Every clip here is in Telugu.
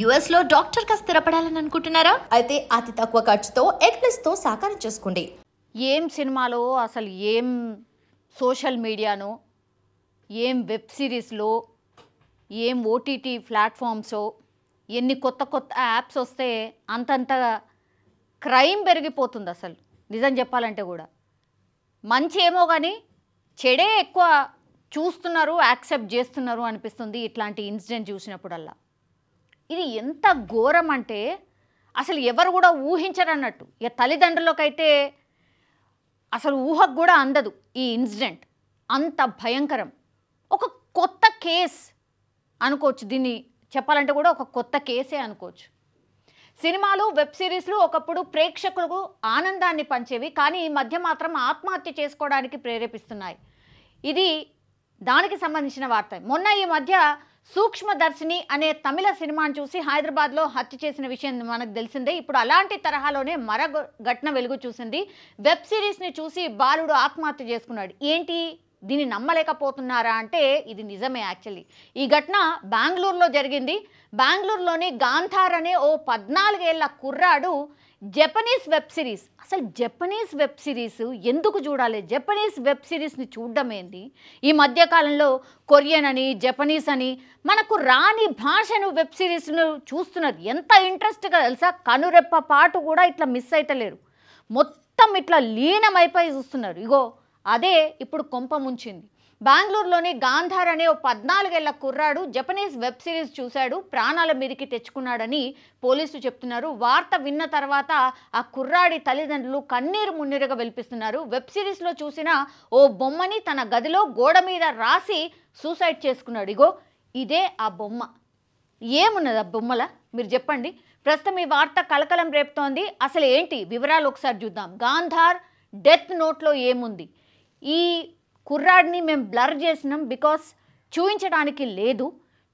యుఎస్ లో డాక్టర్ గా స్థిరపడాలని అనుకుంటున్నారా? అయితే అతి తక్కువ ఖర్చుతో ఎగ్ప్లస్ తో సాకారం చేసుకోండి. ఏం సినిమాలో అసలు ఏం సోషల్ మీడియానో ఏం వెబ్ సిరీస్లో ఏం ఓటీటీ ప్లాట్ఫామ్సో ఎన్ని కొత్త కొత్త యాప్స్ వస్తే అంతంత క్రైమ్ పెరిగిపోతుంది. అసలు నిజం చెప్పాలంటే కూడా మంచి ఏమో కానీ చెడే ఎక్కువ చూస్తున్నారు, యాక్సెప్ట్ చేస్తున్నారు అనిపిస్తుంది ఇట్లాంటి ఇన్సిడెంట్ చూసినప్పుడల్లా. ఇది ఎంత ఘోరం అంటే అసలు ఎవరు కూడా ఊహించరన్నట్టు. ఇక తల్లిదండ్రులకైతే అసలు ఊహకు కూడా అందదు ఈ ఇన్సిడెంట్. అంత భయంకరం. ఒక కొత్త కేస్ అనుకోవచ్చు, దీన్ని చెప్పాలంటే కూడా ఒక కొత్త కేసే అనుకోవచ్చు. సినిమాలు, వెబ్ సిరీస్లు ఒకప్పుడు ప్రేక్షకులకు ఆనందాన్ని పంచేవి, కానీ ఈ మధ్య మాత్రం ఆత్మహత్య చేసుకోవడానికి ప్రేరేపిస్తున్నాయి. ఇది దానికి సంబంధించిన వార్త. మొన్న ఈ మధ్య సూక్ష్మదర్శిని అనే తమిళ సినిమాను చూసి హైదరాబాద్లో హత్య చేసిన విషయం మనకు తెలిసిందే. ఇప్పుడు అలాంటి తరహాలోనే మరో ఘటన వెలుగు చూసింది. వెబ్ సిరీస్ని చూసి బాలుడు ఆత్మహత్య చేసుకున్నాడు. ఏంటి, దీన్ని నమ్మలేకపోతున్నారా అంటే ఇది నిజమే. యాక్చువల్లీ ఈ ఘటన బెంగళూరులో జరిగింది. బెంగళూరులోని గాంధార్ అనే ఓ 14 ఏళ్ల కుర్రాడు జపనీస్ వెబ్ సిరీస్, అసలు జపనీస్ వెబ్ సిరీస్ ఎందుకు చూడాలి? జపనీస్ వెబ్ సిరీస్ని చూడడం ఏంది? ఈ మధ్యకాలంలో కొరియన్ అని, జపనీస్ అని మనకు రాని భాషను వెబ్ సిరీస్ను చూస్తున్నారు. ఎంత ఇంట్రెస్ట్గా తెలుసా? కనురెప్ప పాటు కూడా ఇట్లా మిస్ అయితలేరు. మొత్తం ఇట్లా లీనమైపోయి చూస్తున్నారు. ఇగో అదే ఇప్పుడు కొంప ముంచింది. బెంగళూరులోని గాంధార్ అనే ఓ 14 ఏళ్ల కుర్రాడు జపనీస్ వెబ్ సిరీస్ చూశాడు, ప్రాణాల మీదకి తెచ్చుకున్నాడని పోలీసులు చెప్తున్నారు. వార్త విన్న తర్వాత ఆ కుర్రాడి తల్లిదండ్రులు కన్నీరు మున్నీరుగా వెలిపిస్తున్నారు. వెబ్ సిరీస్లో చూసిన ఓ బొమ్మని తన గదిలో గోడ మీద రాసి సూసైడ్ చేసుకున్నాడు. ఇగో ఇదే ఆ బొమ్మ. ఏమున్నది ఆ బొమ్మల మీరు చెప్పండి. ప్రస్తుతం ఈ వార్త కలకలం రేపుతోంది. అసలు ఏంటి వివరాలు ఒకసారి చూద్దాం. గాంధార్ డెత్ నోట్లో ఏముంది? ఈ కుర్రాడిని మేము బ్లర్ చేసినాం, బికాస్ చూపించడానికి లేదు.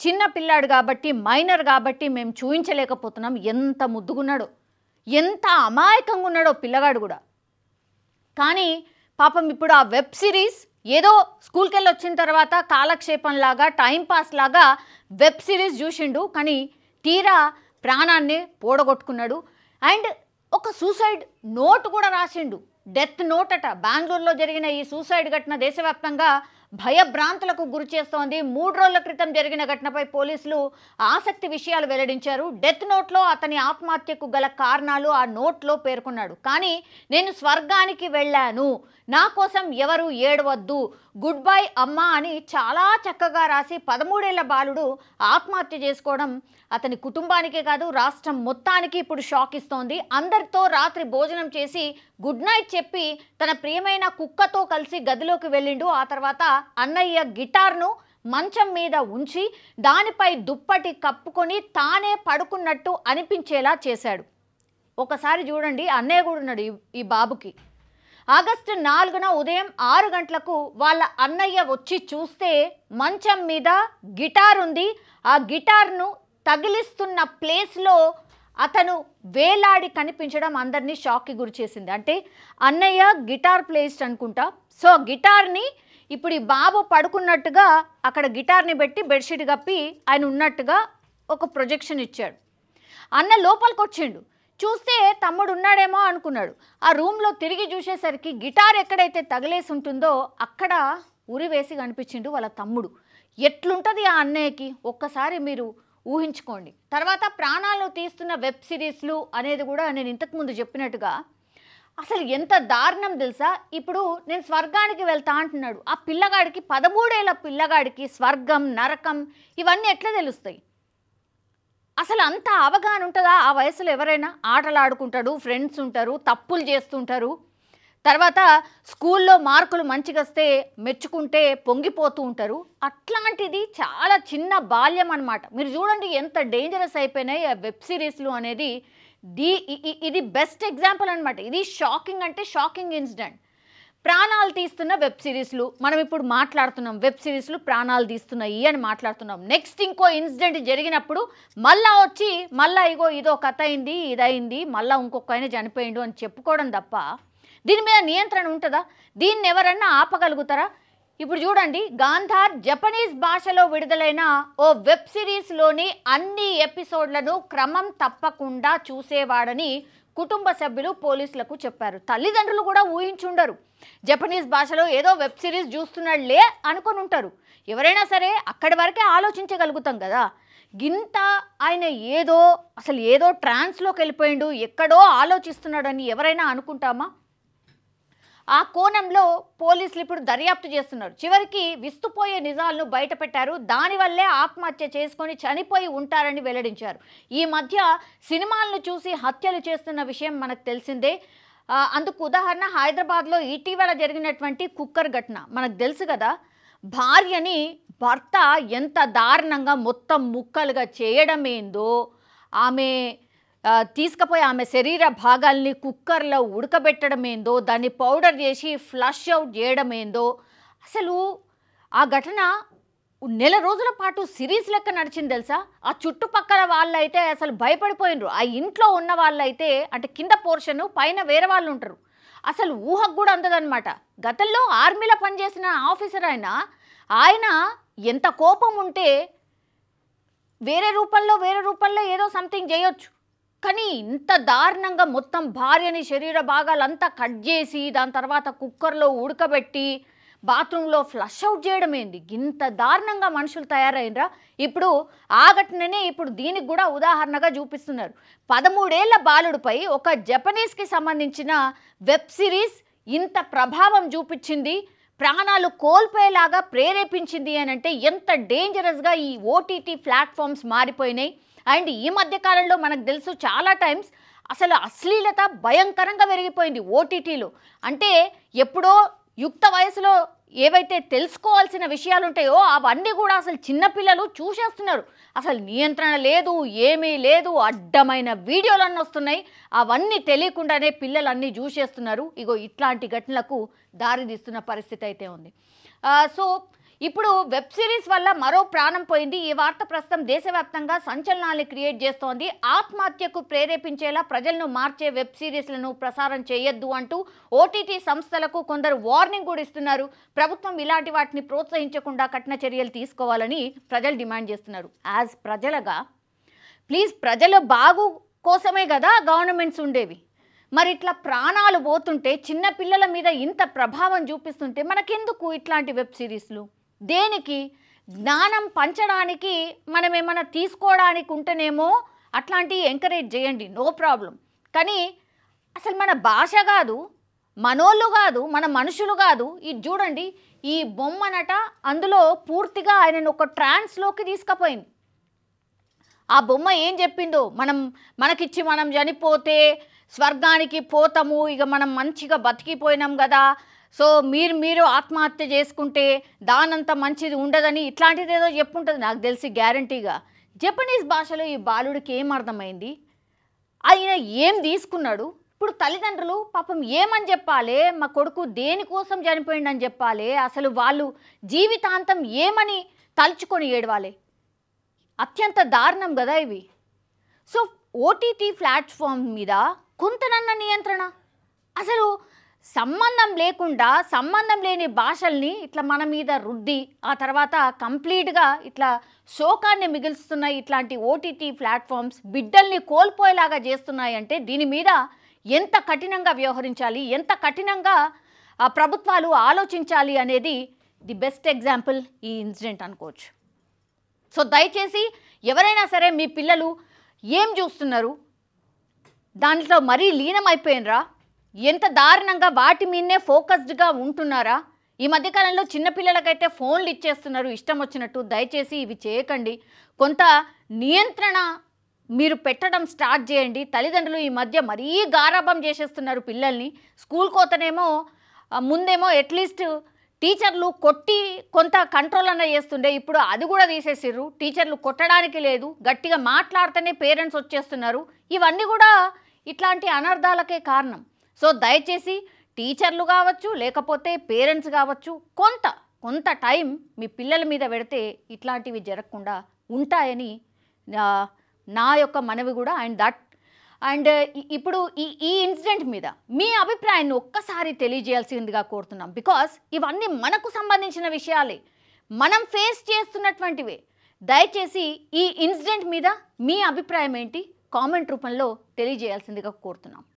చిన్న పిల్లాడు కాబట్టి, మైనర్ కాబట్టి మేము చూపించలేకపోతున్నాం. ఎంత ముద్దుగున్నాడో, ఎంత అమాయకంగా ఉన్నాడో పిల్లగాడు కూడా. కానీ పాపం ఇప్పుడు ఆ వెబ్ సిరీస్ ఏదో స్కూల్కి వెళ్ళి వచ్చిన తర్వాత కాలక్షేపంలాగా, టైంపాస్ లాగా వెబ్ సిరీస్ చూసిండు, కానీ తీరా ప్రాణాన్ని పోడగొట్టుకున్నాడు. అండ్ ఒక సూసైడ్ నోట్ కూడా రాసిండు, డెత్ నోట్ అట. బెంగళూరులో జరిగిన ఈ సూసైడ్ ఘటన దేశవ్యాప్తంగా భయభ్రాంతులకు గురి చేస్తోంది. 3 రోజుల క్రితం జరిగిన ఘటనపై పోలీసులు ఆసక్తి విషయాలు వెల్లడించారు. డెత్ నోట్లో అతని ఆత్మహత్యకు గల కారణాలు ఆ నోట్లో పేర్కొన్నాడు. కానీ నేను స్వర్గానికి వెళ్ళాను, నా కోసం ఎవరు ఏడవద్దు, గుడ్ బై అమ్మా అని చాలా చక్కగా రాసి 13 ఏళ్ల బాలుడు ఆత్మహత్య చేసుకోవడం అతని కుటుంబానికే కాదు రాష్ట్రం మొత్తానికి ఇప్పుడు షాక్ ఇస్తోంది. అందరితో రాత్రి భోజనం చేసి గుడ్ నైట్ చెప్పి తన ప్రియమైన కుక్కతో కలిసి గదిలోకి వెళ్ళిండు. ఆ తర్వాత అన్నయ్య గిటార్ను మంచం మీద ఉంచి దానిపై దుప్పటి కప్పుకొని తానే పడుకున్నట్టు అనిపించేలా చేశాడు. ఒకసారి చూడండి, అన్నయ్య కూడా ఉన్నాడు ఈ బాబుకి. ఆగస్టు 4న ఉదయం 6 గంటలకు వాళ్ళ అన్నయ్య వచ్చి చూస్తే మంచం మీద గిటార్ ఉంది. ఆ గిటార్ను తగిలిస్తున్న ప్లేస్లో అతను వేలాడి కనిపించడం అందరినీ షాక్కి గురి చేసింది. అంటే అన్నయ్య గిటార్ ప్లేస్ట్ అనుకుంటా. సో గిటార్ని ఇప్పుడు ఈ బాబు పడుకున్నట్టుగా అక్కడ గిటార్ని పెట్టి బెడ్షీట్ కప్పి ఆయన ఉన్నట్టుగా ఒక ప్రొజెక్షన్ ఇచ్చాడు. అన్న లోపలికి వచ్చిండు, చూస్తే తమ్ముడు ఉన్నాడేమో అనుకున్నాడు. ఆ రూమ్లో తిరిగి చూసేసరికి గిటార్ ఎక్కడైతే తగిలేసి ఉంటుందో అక్కడ ఉరి వేసి కనిపించిండు వాళ్ళ తమ్ముడు. ఎట్లుంటుంది ఆ అన్నయ్యకి ఒక్కసారి మీరు ఊహించుకోండి. తర్వాత ప్రాణాలను తీస్తున్న వెబ్ సిరీస్లు అనేది కూడా నేను ఇంతకుముందు చెప్పినట్టుగా అసలు ఎంత దారుణం తెలుసా? ఇప్పుడు నేను స్వర్గానికి వెళ్తా అంటున్నాడు. ఆ పిల్లగాడికి, 13 ఏళ్ల పిల్లగాడికి స్వర్గం, నరకం ఇవన్నీ ఎట్లా తెలుస్తాయి? అసలు అంత అవగాహన ఉంటుందా ఆ వయసులో? ఎవరైనా ఆటలు ఆడుకుంటాడు, ఫ్రెండ్స్ ఉంటారు, తప్పులు చేస్తుంటారు, తర్వాత స్కూల్లో మార్కులు మంచిగా వస్తే మెచ్చుకుంటే పొంగిపోతూ ఉంటారు. అట్లాంటిది చాలా చిన్న బాల్యం అన్నమాట. మీరు చూడండి ఎంత డేంజరస్ అయిపోయినాయి ఆ వెబ్ సిరీస్లు అనేది. ఇది బెస్ట్ ఎగ్జాంపుల్ అనమాట. ఇది షాకింగ్ అంటే షాకింగ్ ఇన్సిడెంట్. ప్రాణాలు తీస్తున్న వెబ్ సిరీస్లు మనం ఇప్పుడు మాట్లాడుతున్నాం. వెబ్ సిరీస్లు ప్రాణాలు తీస్తున్నాయి అని మాట్లాడుతున్నాం. నెక్స్ట్ ఇంకో ఇన్సిడెంట్ జరిగినప్పుడు మళ్ళా వచ్చి మళ్ళీ ఇదో కథ అయింది, ఇదైంది, మళ్ళీ ఇంకొక ఆయన చనిపోయిండు అని చెప్పుకోవడం తప్ప దీని మీద నియంత్రణ ఉంటుందా? దీన్ని ఎవరన్నా ఆపగలుగుతారా? ఇప్పుడు చూడండి, గాంధార్ జపనీస్ భాషలో విడుదలైన ఓ వెబ్ సిరీస్లోని అన్ని ఎపిసోడ్లను క్రమం తప్పకుండా చూసేవాడని కుటుంబ సభ్యులు పోలీసులకు చెప్పారు. తల్లిదండ్రులు కూడా ఊహించుండరు. జపనీస్ భాషలో ఏదో వెబ్ సిరీస్ చూస్తున్నాడులే అనుకొని ఉంటారు. ఎవరైనా సరే అక్కడి వరకే ఆలోచించగలుగుతాం కదా. గింత ఆయన అసలు ఏదో ట్రాన్స్లోకి వెళ్ళిపోయిండు, ఎక్కడో ఆలోచిస్తున్నాడని ఎవరైనా అనుకుంటామా? ఆ కోణంలో పోలీసులు ఇప్పుడు దర్యాప్తు చేస్తున్నారు. చివరికి విస్తుపోయే నిజాలను బయటపెట్టారు. దానివల్లే ఆత్మహత్య చేసుకొని చనిపోయి ఉంటారని వెల్లడించారు. ఈ మధ్య సినిమాలను చూసి హత్యలు చేస్తున్న విషయం మనకు తెలిసిందే. అందుకు ఉదాహరణ హైదరాబాద్లో ఇటీవల జరిగినటువంటి కుక్కర్ ఘటన మనకు తెలుసు కదా. భార్యని భర్త ఎంత దారుణంగా మొత్తం ముక్కలుగా చేయడం ఏందో, ఆమె తీసుకుపోయి ఆమె శరీర భాగాల్ని కుక్కర్లో ఉడకబెట్టడం ఏందో, దాన్ని పౌడర్ చేసి ఫ్లష్ అవుట్ చేయడం ఏందో, అసలు ఆ ఘటన నెల రోజుల పాటు సిరీస్ లెక్క నడిచింది తెలుసా. ఆ చుట్టుపక్కల వాళ్ళైతే అసలు భయపడిపోయినరు. ఆ ఇంట్లో ఉన్న వాళ్ళైతే, అంటే కింద పోర్షన్ పైన వేరే వాళ్ళు ఉంటారు, అసలు ఊహకు కూడా అందదన్నమాట. గతంలో ఆర్మీలో పనిచేసిన ఆఫీసర్ ఆయన ఎంత కోపం ఉంటే వేరే రూపంలో ఏదో సంథింగ్ చేయొచ్చు. కానీ ఇంత దారుణంగా మొత్తం భార్యని శరీర భాగాలంతా కట్ చేసి దాని తర్వాత కుక్కర్లో ఉడకబెట్టి బాత్రూంలో ఫ్లష్ అవుట్ చేయడం ఏంది? ఇంత దారుణంగా మనుషులు తయారైనరా? ఇప్పుడు ఆ ఘటననే ఇప్పుడు దీనికి కూడా ఉదాహరణగా చూపిస్తున్నారు. 13 ఏళ్ల బాలుడిపై ఒక జపనీస్కి సంబంధించిన వెబ్ సిరీస్ ఇంత ప్రభావం చూపించింది, ప్రాణాలు కోల్పోయేలాగా ప్రేరేపించింది అని అంటే ఎంత డేంజరస్గా ఈ ఓటీటీ ప్లాట్ఫామ్స్ మారిపోయినాయి. అండ్ ఈ మధ్యకాలంలో మనకు తెలుసు చాలా టైమ్స్ అసలు అశ్లీలత భయంకరంగా పెరిగిపోయింది ఓటీటీలో. అంటే ఎప్పుడో యుక్త వయసులో ఏవైతే తెలుసుకోవాల్సిన విషయాలు ఉంటాయో అవన్నీ కూడా అసలు చిన్నపిల్లలు చూసేస్తున్నారు. అసలు నియంత్రణ లేదు, ఏమీ లేదు, అడ్డమైన వీడియోలన్నీ వస్తున్నాయి. అవన్నీ తెలియకుండానే పిల్లలన్నీ చూసేస్తున్నారు. ఇగో ఇట్లాంటి ఘటనలకు దారితీస్తున్న పరిస్థితి అయితే ఉంది. సో ఇప్పుడు వెబ్ సిరీస్ వల్ల మరో ప్రాణం పోయింది. ఈ వార్త ప్రస్తుతం దేశవ్యాప్తంగా సంచలనాన్ని క్రియేట్ చేస్తోంది. ఆత్మహత్యకు ప్రేరేపించేలా ప్రజలను మార్చే వెబ్ సిరీస్లను ప్రసారం చేయొద్దు అంటూ ఓటీటీ సంస్థలకు కొందరు వార్నింగ్ కూడా ఇస్తున్నారు. ప్రభుత్వం ఇలాంటి వాటిని ప్రోత్సహించకుండా కఠిన చర్యలు తీసుకోవాలని ప్రజలు డిమాండ్ చేస్తున్నారు. యాజ్ ప్రజలుగా ప్లీజ్, ప్రజల బాగు కోసమే కదా గవర్నమెంట్స్ ఉండేవి. మరి ఇట్లా ప్రాణాలు పోతుంటే, చిన్న పిల్లల మీద ఇంత ప్రభావం చూపిస్తుంటే మనకెందుకు ఇట్లాంటి వెబ్ సిరీస్లు? దేనికి? జ్ఞానం పంచడానికి మనం ఏమైనా తీసుకోవడానికి ఉంటేనేమో అట్లాంటివి ఎంకరేజ్ చేయండి, నో ప్రాబ్లం. కానీ అసలు మన భాష కాదు, మనోళ్ళు కాదు, మన మనుషులు కాదు. ఇది చూడండి, ఈ బొమ్మనట అందులో పూర్తిగా ఆయనను ఒక ట్రాన్స్లోకి తీసుకుపోయింది. ఆ బొమ్మ ఏం చెప్పిందో, మనకిచ్చి మనం చనిపోతే స్వర్గానికి పోతాము, ఇక మనం మంచిగా బతికిపోయినాం కదా, సో మీరు ఆత్మహత్య చేసుకుంటే దానంత మంచిది ఉండదని ఇట్లాంటిది ఏదో చెప్పుంటుంది నాకు తెలిసి గ్యారంటీగా. జపనీస్ భాషలో ఈ బాలుడికి ఏం అర్థమైంది? ఆయన ఏం తీసుకున్నాడు? ఇప్పుడు తల్లిదండ్రులు పాపం ఏమని చెప్పాలి? మా కొడుకు దేనికోసం చనిపోయిందని చెప్పాలి? అసలు వాళ్ళు జీవితాంతం ఏమని తలుచుకొని ఏడవాలి? అత్యంత దారుణం కదా ఇవి. సో ఓటీటీ ప్లాట్ఫామ్ మీద కొంతనన్న నియంత్రణ, అసలు సంబంధం లేకుండా సంబంధం లేని భాషల్ని ఇట్లా మన మీద రుద్ది ఆ తర్వాత కంప్లీట్గా ఇట్లా శోకాన్ని మిగులుస్తున్నాయి. ఇట్లాంటి ఓటీటీ ప్లాట్ఫామ్స్ బిడ్డల్ని కోల్పోయేలాగా చేస్తున్నాయి అంటే దీని మీద ఎంత కఠినంగా వ్యవహరించాలి, ఎంత కఠినంగా ప్రభుత్వాలు ఆలోచించాలి అనేది ది బెస్ట్ ఎగ్జాంపుల్ ఈ ఇన్సిడెంట్ అనుకోవచ్చు. సో దయచేసి ఎవరైనా సరే మీ పిల్లలు ఏం చూస్తున్నారు, దాంట్లో మరీ లీనమైపోయినరా, ఎంత దారుణంగా వాటి మీదనే ఫోకస్డ్గా ఉంటున్నారా? ఈ మధ్యకాలంలో చిన్నపిల్లలకైతే ఫోన్లు ఇచ్చేస్తున్నారు ఇష్టం వచ్చినట్టు. దయచేసి ఇవి చేయకండి. కొంత నియంత్రణ మీరు పెట్టడం స్టార్ట్ చేయండి. తల్లిదండ్రులు ఈ మధ్య మరీ గారాబం చేసేస్తున్నారు పిల్లల్ని. స్కూల్ కోతనేమో ముందేమో అట్లీస్ట్ టీచర్లు కొట్టి కొంత కంట్రోల్ అన్న చేస్తుండే, ఇప్పుడు అది కూడా తీసేసిర్రు. టీచర్లు కొట్టడానికి లేదు, గట్టిగా మాట్లాడితేనే పేరెంట్స్ వచ్చేస్తున్నారు. ఇవన్నీ కూడా ఇట్లాంటి అనర్థాలకే కారణం. సో దయచేసి టీచర్లు కావచ్చు, లేకపోతే పేరెంట్స్ కావచ్చు, కొంత టైం మీ పిల్లల మీద పెడితే ఇట్లాంటివి జరగకుండా ఉంటాయని నా యొక్క మనవి కూడా. అండ్ దట్ అండ్ ఇప్పుడు ఈ ఇన్సిడెంట్ మీద మీ అభిప్రాయాన్ని ఒక్కసారి తెలియజేయాల్సిందిగా కోరుతున్నాం. బికాస్ ఇవన్నీ మనకు సంబంధించిన విషయాలే, మనం ఫేస్ చేస్తున్నటువంటివే. దయచేసి ఈ ఇన్సిడెంట్ మీద మీ అభిప్రాయం ఏంటి కామెంట్ రూపంలో తెలియజేయాల్సిందిగా కోరుతున్నాం.